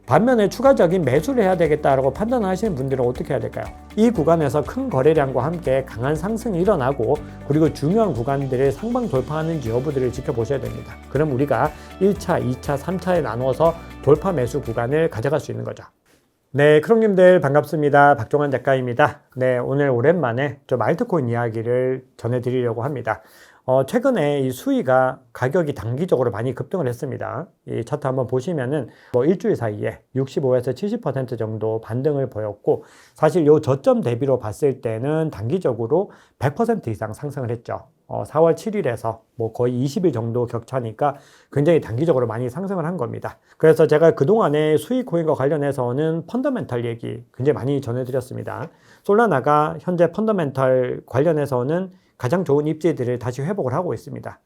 반면에 추가적인 매수를 해야 되겠다라고 판단하시는 분들은 어떻게 해야 될까요? 이 구간에서 큰 거래량과 함께 강한 상승이 일어나고 그리고 중요한 구간들을 상방 돌파하는지 여부들을 지켜보셔야 됩니다. 그럼 우리가 1차, 2차, 3차에 나누어서 돌파 매수 구간을 가져갈 수 있는 거죠. 네, 크롱님들 반갑습니다. 박종환 작가입니다. 네, 오늘 오랜만에 좀 알트코인 이야기를 전해드리려고 합니다. 최근에 이 수위가 가격이 단기적으로 많이 급등을 했습니다. 이 차트 한번 보시면은 일주일 사이에 65에서 70% 정도 반등을 보였고, 사실 요 저점 대비로 봤을 때는 단기적으로 100% 이상 상승을 했죠. 4월 7일에서 거의 20일 정도 격차니까 굉장히 단기적으로 많이 상승을 한 겁니다. 그래서 제가 그동안에 수익 코인과 관련해서는 펀더멘탈 얘기 굉장히 많이 전해드렸습니다. 솔라나가 현재 펀더멘탈 관련해서는 가장 좋은 입지들을 다시 회복을 하고 있습니다.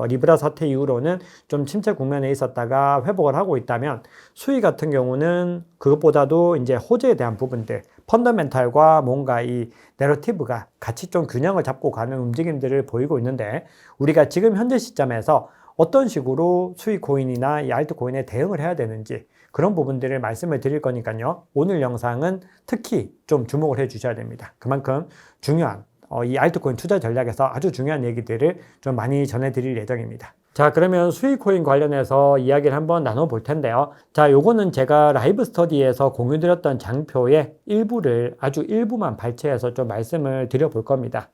리브라 사태 이후로는 좀 침체 국면에 있었다가 회복을 하고 있다면, 수위 같은 경우는 그것보다도 이제 호재에 대한 부분들, 펀더멘탈과 뭔가 이 내러티브가 같이 좀 균형을 잡고 가는 움직임들을 보이고 있는데, 우리가 지금 현재 시점에서 어떤 식으로 수익 코인이나 이 알트 코인에 대응을 해야 되는지, 그런 부분들을 말씀을 드릴 거니까요. 오늘 영상은 특히 좀 주목을 해 주셔야 됩니다. 그만큼 중요한 이 알트코인 투자 전략에서 아주 중요한 얘기들을 좀 많이 전해드릴 예정입니다. 자, 그러면 수익코인 관련해서 이야기를 한번 나눠볼 텐데요. 자, 요거는 제가 라이브 스터디에서 공유드렸던 장표의 일부를 아주 일부만 발췌해서 좀 말씀을 드려볼 겁니다.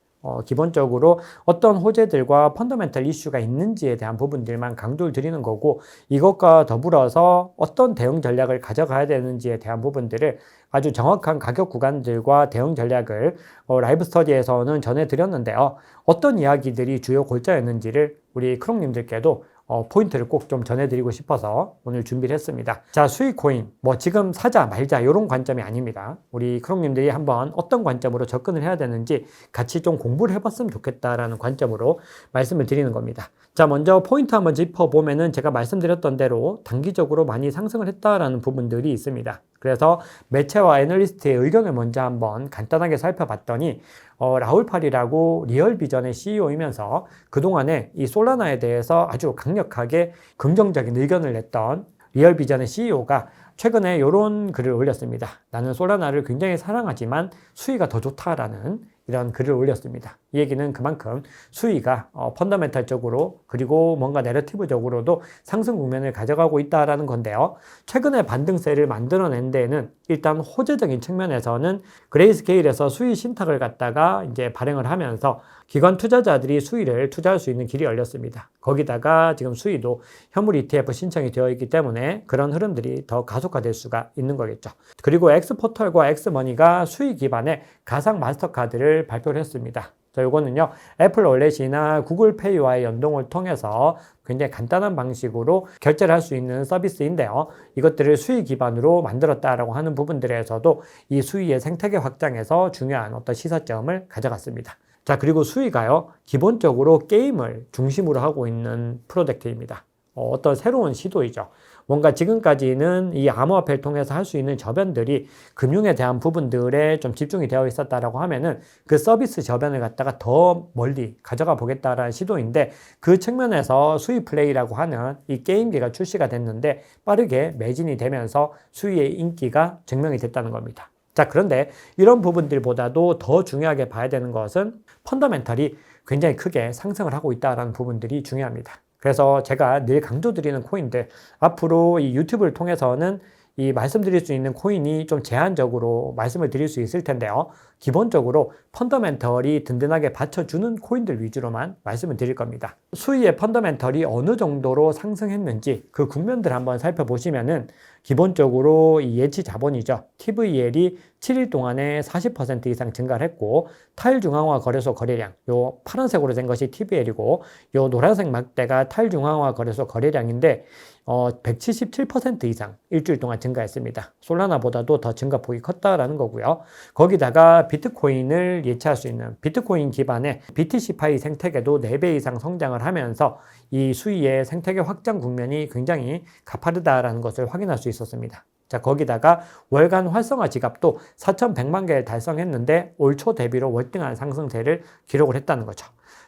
기본적으로 어떤 호재들과 펀더멘탈 이슈가 있는지에 대한 부분들만 강조를 드리는 거고, 이것과 더불어서 어떤 대응 전략을 가져가야 되는지에 대한 부분들을 아주 정확한 가격 구간들과 대응 전략을 라이브 스터디에서는 전해드렸는데요. 어떤 이야기들이 주요 골자였는지를 우리 크롱님들께도 포인트를 꼭 좀 전해드리고 싶어서 오늘 준비를 했습니다. 자, 수익 코인, 지금 사자 말자 이런 관점이 아닙니다. 우리 크롱님들이 한번 어떤 관점으로 접근을 해야 되는지 같이 좀 공부를 해봤으면 좋겠다라는 관점으로 말씀을 드리는 겁니다. 자, 먼저 포인트 한번 짚어보면은 제가 말씀드렸던 대로 단기적으로 많이 상승을 했다라는 부분들이 있습니다. 그래서 매체와 애널리스트의 의견을 먼저 한번 간단하게 살펴봤더니, 라울팔이라고 리얼비전의 CEO이면서 그동안에 이 솔라나에 대해서 아주 강력하게 긍정적인 의견을 냈던 리얼비전의 CEO가 최근에 이런 글을 올렸습니다. 나는 솔라나를 굉장히 사랑하지만 수위가 더 좋다라는 이런 글을 올렸습니다. 이 얘기는 그만큼 수위가 펀더멘탈적으로 그리고 뭔가 내러티브적으로도 상승 국면을 가져가고 있다라는 건데요. 최근에 반등세를 만들어낸 데에는 일단 호재적인 측면에서는 그레이스케일에서 수위 신탁을 갖다가 이제 발행을 하면서 기관 투자자들이 수위를 투자할 수 있는 길이 열렸습니다. 거기다가 지금 수위도 현물 ETF 신청이 되어 있기 때문에 그런 흐름들이 더 가속화될 수가 있는 거겠죠. 그리고 엑스포털과 엑스머니가 수위 기반의 가상 마스터카드를 발표를 했습니다. 자, 요거는요, 애플 월렛이나 구글페이와의 연동을 통해서 굉장히 간단한 방식으로 결제를 할 수 있는 서비스인데요. 이것들을 수위 기반으로 만들었다라고 하는 부분들에서도 이 수위의 생태계 확장에서 중요한 어떤 시사점을 가져갔습니다. 자, 그리고 수위가요, 기본적으로 게임을 중심으로 하고 있는 프로젝트입니다. 어떤 새로운 시도이죠. 뭔가 지금까지는 이 암호화폐를 통해서 할 수 있는 저변들이 금융에 대한 부분들에 좀 집중이 되어 있었다라고 하면은 그 서비스 저변을 갖다가 더 멀리 가져가 보겠다라는 시도인데, 그 측면에서 수위 플레이라고 하는 이 게임기가 출시가 됐는데 빠르게 매진이 되면서 수위의 인기가 증명이 됐다는 겁니다. 자, 그런데 이런 부분들보다도 더 중요하게 봐야 되는 것은 펀더멘탈이 굉장히 크게 상승을 하고 있다는 부분들이 중요합니다. 그래서 제가 늘 강조드리는 코인들, 앞으로 이 유튜브를 통해서는 이 말씀드릴 수 있는 코인이 좀 제한적으로 말씀을 드릴 수 있을 텐데요. 기본적으로 펀더멘털이 든든하게 받쳐주는 코인들 위주로만 말씀을 드릴 겁니다. 수위의 펀더멘털이 어느 정도로 상승했는지 그 국면들 한번 살펴보시면은, 기본적으로 이 예치 자본이죠. TVL이 7일 동안에 40% 이상 증가를 했고, 탈중앙화 거래소 거래량, 요 파란색으로 된 것이 TVL이고, 요 노란색 막대가 탈중앙화 거래소 거래량인데 177% 이상 일주일 동안 증가했습니다. 솔라나보다도 더 증가폭이 컸다라는 거고요. 거기다가 비트코인을 예측할 수 있는 비트코인 기반의 BTC파이 생태계도 4배 이상 성장을 하면서 이 수위의 생태계 확장 국면이 굉장히 가파르다라는 것을 확인할 수 있었습니다. 자, 거기다가 월간 활성화 지갑도 4,100만 개를 달성했는데 올 초 대비로 월등한 상승세를 기록을 했다는 거죠.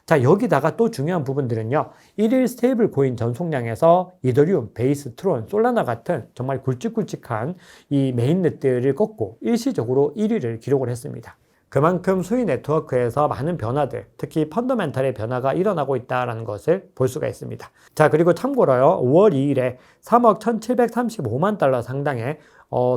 자, 여기다가 또 중요한 부분들은요. 1일 스테이블 코인 전송량에서 이더리움, 베이스, 트론, 솔라나 같은 정말 굵직굵직한 이 메인넷들을 꺾고 일시적으로 1위를 기록을 했습니다. 그만큼 수익 네트워크에서 많은 변화들, 특히 펀더멘탈의 변화가 일어나고 있다는 것을 볼 수가 있습니다. 자, 그리고 참고로요, 5월 2일에 3억 1735만 달러 상당의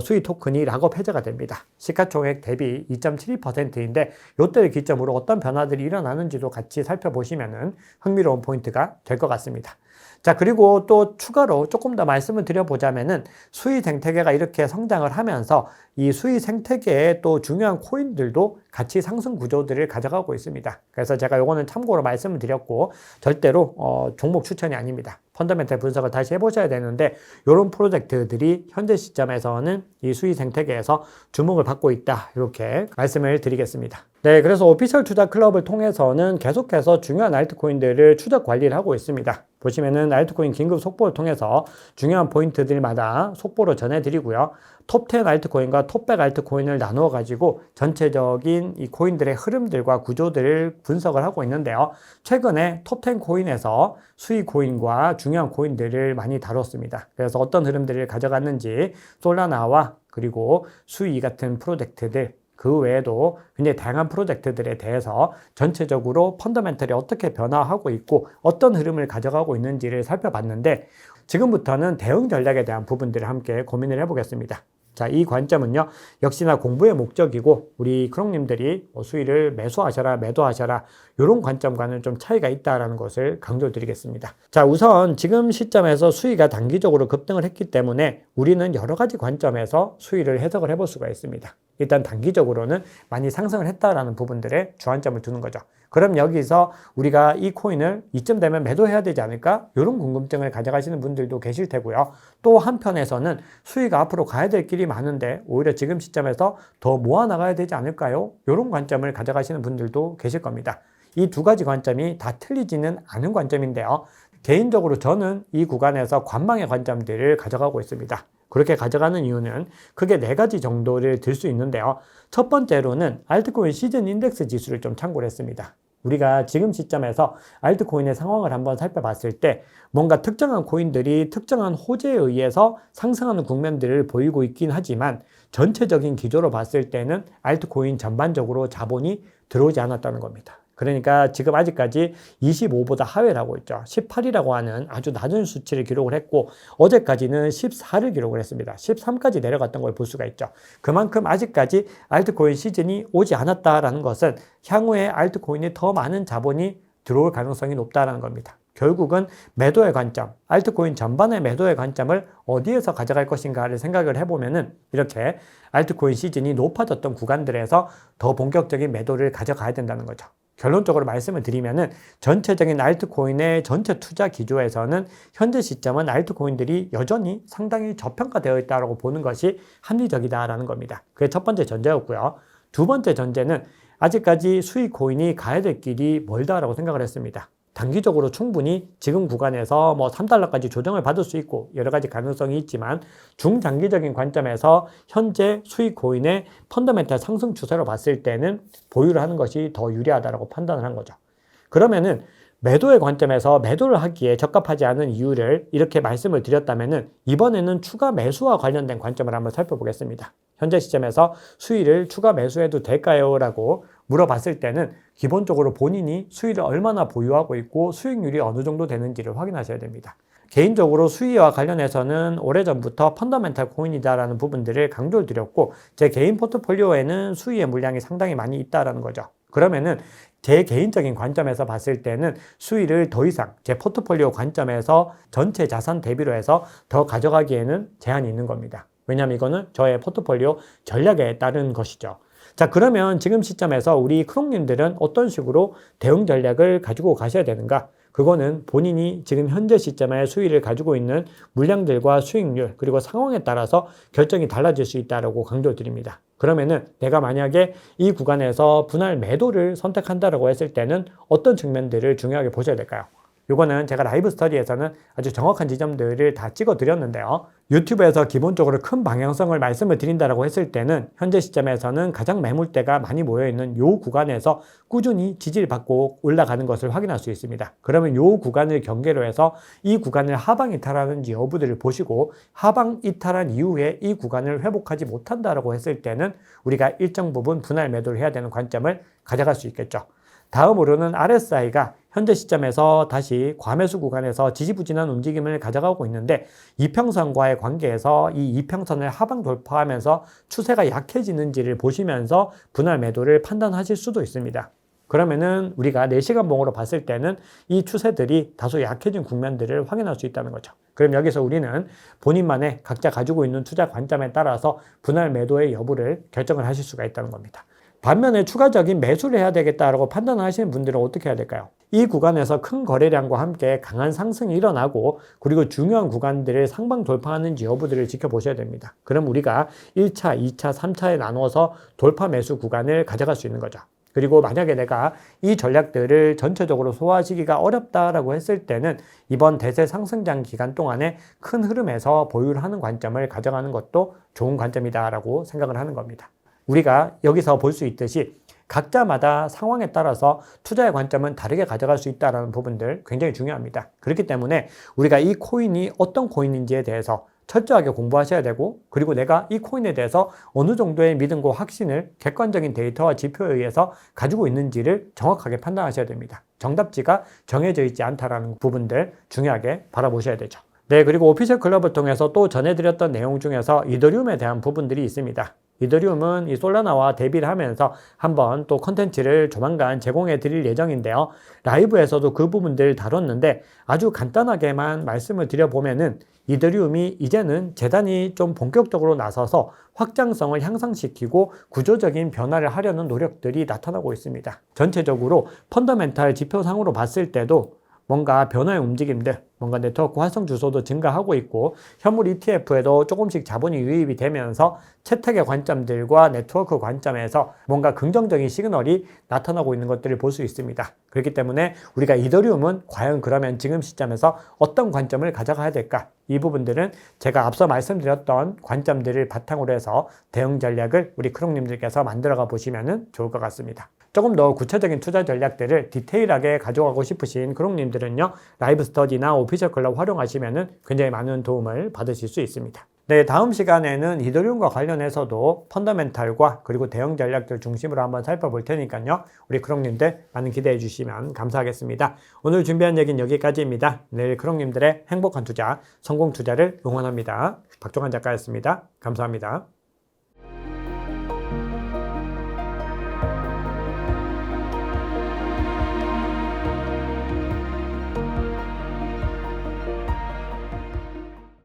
수익 토큰이 락업 해제가 됩니다. 시가총액 대비 2.72%인데 이때를 기점으로 어떤 변화들이 일어나는지도 같이 살펴보시면 흥미로운 포인트가 될 것 같습니다. 자, 그리고 또 추가로 조금 더 말씀을 드려보자면은 수익 생태계가 이렇게 성장을 하면서 이 수익 생태계의 또 중요한 코인들도 같이 상승 구조들을 가져가고 있습니다. 그래서 제가 요거는 참고로 말씀을 드렸고 절대로 종목 추천이 아닙니다. 펀더멘탈 분석을 다시 해보셔야 되는데 이런 프로젝트들이 현재 시점에서는 이 수익 생태계에서 주목을 받고 있다, 이렇게 말씀을 드리겠습니다. 네, 그래서 오피셜 투자 클럽을 통해서는 계속해서 중요한 알트코인들을 추적 관리를 하고 있습니다. 보시면은 알트코인 긴급 속보를 통해서 중요한 포인트들마다 속보로 전해드리고요. 톱10 알트코인과 톱100 알트코인을 나누어 가지고 전체적인 이 코인들의 흐름들과 구조들을 분석을 하고 있는데요. 최근에 톱10 코인에서 수익 코인과 중요한 코인들을 많이 다뤘습니다. 그래서 어떤 흐름들을 가져갔는지 솔라나와 그리고 수익 같은 프로젝트들, 그 외에도 굉장히 다양한 프로젝트들에 대해서 전체적으로 펀더멘털이 어떻게 변화하고 있고 어떤 흐름을 가져가고 있는지를 살펴봤는데, 지금부터는 대응 전략에 대한 부분들을 함께 고민을 해보겠습니다. 자, 이 관점은요, 역시나 공부의 목적이고 우리 크롱님들이 수익을 매수하셔라, 매도하셔라, 이런 관점과는 좀 차이가 있다는 것을 강조드리겠습니다. 자, 우선 지금 시점에서 수익이 단기적으로 급등을 했기 때문에 우리는 여러 가지 관점에서 수익을 해석을 해볼 수가 있습니다. 일단 단기적으로는 많이 상승을 했다라는 부분들에 주안점을 두는 거죠. 그럼 여기서 우리가 이 코인을 이쯤 되면 매도해야 되지 않을까? 이런 궁금증을 가져가시는 분들도 계실 테고요. 또 한편에서는 수익이 앞으로 가야 될 길이 많은데 오히려 지금 시점에서 더 모아나가야 되지 않을까요? 이런 관점을 가져가시는 분들도 계실 겁니다. 이 두 가지 관점이 다 틀리지는 않은 관점인데요. 개인적으로 저는 이 구간에서 관망의 관점들을 가져가고 있습니다. 그렇게 가져가는 이유는 크게 4가지 정도를 들 수 있는데요. 첫 번째로는 알트코인 시즌 인덱스 지수를 좀 참고를 했습니다. 우리가 지금 시점에서 알트코인의 상황을 한번 살펴봤을 때 뭔가 특정한 코인들이 특정한 호재에 의해서 상승하는 국면들을 보이고 있긴 하지만 전체적인 기조로 봤을 때는 알트코인 전반적으로 자본이 들어오지 않았다는 겁니다. 그러니까 지금 아직까지 25보다 하회를 하고 있죠. 18이라고 하는 아주 낮은 수치를 기록을 했고 어제까지는 14를 기록을 했습니다. 13까지 내려갔던 걸 볼 수가 있죠. 그만큼 아직까지 알트코인 시즌이 오지 않았다라는 것은 향후에 알트코인에 더 많은 자본이 들어올 가능성이 높다는 겁니다. 결국은 매도의 관점, 알트코인 전반의 매도의 관점을 어디에서 가져갈 것인가를 생각을 해보면은 이렇게 알트코인 시즌이 높아졌던 구간들에서 더 본격적인 매도를 가져가야 된다는 거죠. 결론적으로 말씀을 드리면은 전체적인 알트코인의 전체 투자 기조에서는 현재 시점은 알트코인들이 여전히 상당히 저평가되어 있다고 보는 것이 합리적이다라는 겁니다. 그게 첫 번째 전제였고요. 두 번째 전제는 아직까지 수익 코인이 가야 될 길이 멀다라고 생각을 했습니다. 단기적으로 충분히 지금 구간에서 뭐 3달러까지 조정을 받을 수 있고 여러 가지 가능성이 있지만 중장기적인 관점에서 현재 수익 코인의 펀더멘탈 상승 추세로 봤을 때는 보유를 하는 것이 더 유리하다고 판단을 한 거죠. 그러면은 매도의 관점에서 매도를 하기에 적합하지 않은 이유를 이렇게 말씀을 드렸다면은 이번에는 추가 매수와 관련된 관점을 한번 살펴보겠습니다. 현재 시점에서 수익을 추가 매수해도 될까요? 라고 물어봤을 때는 기본적으로 본인이 수익을 얼마나 보유하고 있고 수익률이 어느 정도 되는지를 확인하셔야 됩니다. 개인적으로 수익과 관련해서는 오래전부터 펀더멘탈 코인이다라는 부분들을 강조를 드렸고 제 개인 포트폴리오에는 수익의 물량이 상당히 많이 있다라는 거죠. 그러면은 제 개인적인 관점에서 봤을 때는 수익을 더 이상 제 포트폴리오 관점에서 전체 자산 대비로 해서 더 가져가기에는 제한이 있는 겁니다. 왜냐하면 이거는 저의 포트폴리오 전략에 따른 것이죠. 자, 그러면 지금 시점에서 우리 크롱님들은 어떤 식으로 대응 전략을 가지고 가셔야 되는가? 그거는 본인이 지금 현재 시점에 수익을 가지고 있는 물량들과 수익률 그리고 상황에 따라서 결정이 달라질 수 있다고 강조드립니다. 그러면은 내가 만약에 이 구간에서 분할 매도를 선택한다라고 했을 때는 어떤 측면들을 중요하게 보셔야 될까요? 요거는 제가 라이브 스터디에서는 아주 정확한 지점들을 다 찍어 드렸는데요. 유튜브에서 기본적으로 큰 방향성을 말씀을 드린다라고 했을 때는 현재 시점에서는 가장 매물대가 많이 모여있는 요 구간에서 꾸준히 지지를 받고 올라가는 것을 확인할 수 있습니다. 그러면 요 구간을 경계로 해서 이 구간을 하방 이탈하는지 여부들을 보시고 하방 이탈한 이후에 이 구간을 회복하지 못한다라고 했을 때는 우리가 일정 부분 분할 매도를 해야 되는 관점을 가져갈 수 있겠죠. 다음으로는 RSI가 현재 시점에서 다시 과매수 구간에서 지지부진한 움직임을 가져가고 있는데 이평선과의 관계에서 이 이평선을 하방 돌파하면서 추세가 약해지는지를 보시면서 분할 매도를 판단하실 수도 있습니다. 그러면은 우리가 4시간 봉으로 봤을 때는 이 추세들이 다소 약해진 국면들을 확인할 수 있다는 거죠. 그럼 여기서 우리는 본인만의 각자 가지고 있는 투자 관점에 따라서 분할 매도의 여부를 결정을 하실 수가 있다는 겁니다. 반면에 추가적인 매수를 해야 되겠다라고 판단하시는 분들은 어떻게 해야 될까요? 이 구간에서 큰 거래량과 함께 강한 상승이 일어나고 그리고 중요한 구간들을 상방 돌파하는지 여부들을 지켜보셔야 됩니다. 그럼 우리가 1차, 2차, 3차에 나눠서 돌파 매수 구간을 가져갈 수 있는 거죠. 그리고 만약에 내가 이 전략들을 전체적으로 소화하시기가 어렵다라고 했을 때는 이번 대세 상승장 기간 동안에 큰 흐름에서 보유를 하는 관점을 가져가는 것도 좋은 관점이다라고 생각을 하는 겁니다. 우리가 여기서 볼 수 있듯이 각자마다 상황에 따라서 투자의 관점은 다르게 가져갈 수 있다는 부분들 굉장히 중요합니다. 그렇기 때문에 우리가 이 코인이 어떤 코인인지에 대해서 철저하게 공부하셔야 되고 그리고 내가 이 코인에 대해서 어느 정도의 믿음과 확신을 객관적인 데이터와 지표에 의해서 가지고 있는지를 정확하게 판단하셔야 됩니다. 정답지가 정해져 있지 않다는 부분들 중요하게 바라보셔야 되죠. 네, 그리고 오피셜 클럽을 통해서 또 전해드렸던 내용 중에서 이더리움에 대한 부분들이 있습니다. 이더리움은 이 솔라나와 대비를 하면서 한번 또 컨텐츠를 조만간 제공해 드릴 예정인데요. 라이브에서도 그 부분들 다뤘는데 아주 간단하게만 말씀을 드려보면은 이더리움이 이제는 재단이 좀 본격적으로 나서서 확장성을 향상시키고 구조적인 변화를 하려는 노력들이 나타나고 있습니다. 전체적으로 펀더멘탈 지표상으로 봤을 때도 뭔가 변화의 움직임들, 뭔가 네트워크 활성 주소도 증가하고 있고 현물 ETF에도 조금씩 자본이 유입이 되면서 채택의 관점들과 네트워크 관점에서 뭔가 긍정적인 시그널이 나타나고 있는 것들을 볼 수 있습니다. 그렇기 때문에 우리가 이더리움은 과연 그러면 지금 시점에서 어떤 관점을 가져가야 될까? 이 부분들은 제가 앞서 말씀드렸던 관점들을 바탕으로 해서 대응 전략을 우리 크롱님들께서 만들어가 보시면 좋을 것 같습니다. 조금 더 구체적인 투자 전략들을 디테일하게 가져가고 싶으신 크롱님들은요, 라이브 스터디나 오피셜 클럽 활용하시면 굉장히 많은 도움을 받으실 수 있습니다. 네, 다음 시간에는 이더리움과 관련해서도 펀더멘탈과 그리고 대응 전략들 중심으로 한번 살펴볼 테니까요. 우리 크롱님들 많은 기대해 주시면 감사하겠습니다. 오늘 준비한 얘기는 여기까지입니다. 내일 크롱님들의 행복한 투자, 성공 투자를 응원합니다. 박종환 작가였습니다. 감사합니다.